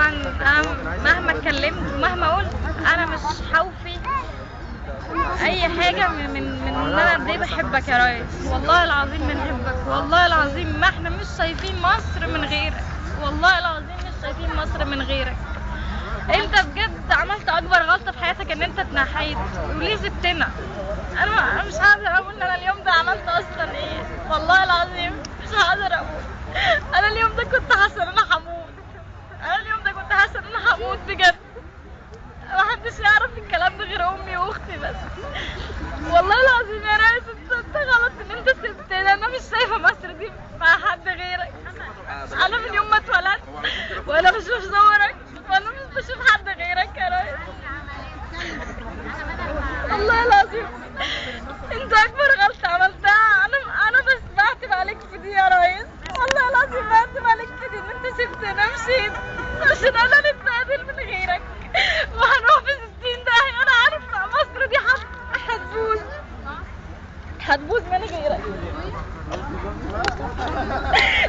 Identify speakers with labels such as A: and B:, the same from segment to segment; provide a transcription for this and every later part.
A: طبعا انا مهما اتكلمت ومهما قلت انا مش هوفي اي حاجه من ان انا قد ايه بحبك يا ريس. والله العظيم بنحبك، والله العظيم ما احنا مش شايفين مصر من غيرك، والله العظيم مش شايفين مصر من غيرك. انت بجد عملت اكبر غلطه في حياتك ان انت اتنحيت وليه سبتنا. انا مش هقدر اقول ان انا اليوم ده عملت اصلا ايه، والله العظيم مش هقدر اقول. انا اليوم ده كنت حاسه ان انا هموت، انا اليوم ده كنت حاسه ان انا هموت بجد. محدش يعرف الكلام ده غير امي واختي بس. والله العظيم يا ريس انت غلط ان انت سبتني، انا مش شايفه مصر دي مع حد غيرك. انا من يوم ما اتولدت وانا بشوف صورك وانا مش بشوف حد غيرك يا ريس. والله العظيم انت اكبر غلطه عملتها. انا بس بعتب عليك في دي يا ريس، والله العظيم بعتب عليك في دي ان انت سبتني مشيت عشان انا نتقابل من غيرك وهنروح في 60 داهية. انا عارفه مصر دي هتبوظ من غيرك.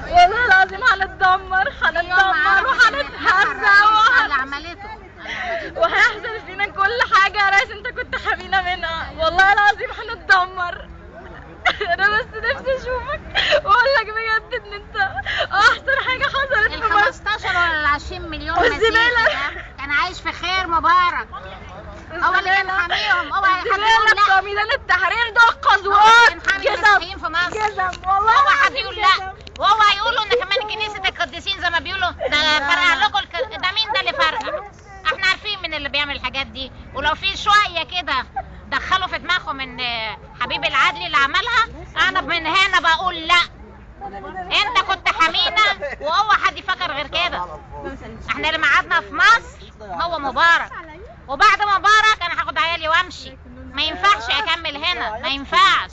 A: والله العظيم هنتدمر وهنتهزق وهيحصل فينا كل حاجه يا ريس انت كنت حامينا منها. والله العظيم هنتدمر. انا بس نفسي اشوفك واقول لك بجد ان انت احسن حاجه حصلت في مصر.
B: 15 ولا 20 مليون مسيحي كان عايش في خير مبارك، هو اللي كان حاميهم. اوعى حد يقول لا،
A: ميدان التحرير ده قذوات
B: جزم في مصر.
A: جزم والله.
B: اوعى حد يقول لا، واوعى يقولوا ان كمان كنيسه القديسين زي ما بيقولوا ده فرقع لكم ده مين ده اللي فرقع؟ احنا عارفين مين اللي بيعمل الحاجات دي، ولو في شويه كده دخلوا في دماغهم ان حبيب العدلي اللي عملها، انا من هنا بقول لا، انت كنت حمينا واوعى حد يفكر غير كده. احنا اللي قعدنا في مصر هو مبارك، وبعد مبارك انا هاخد عيالي وامشي. ما ينفعش اكمل هنا، ما ينفعش.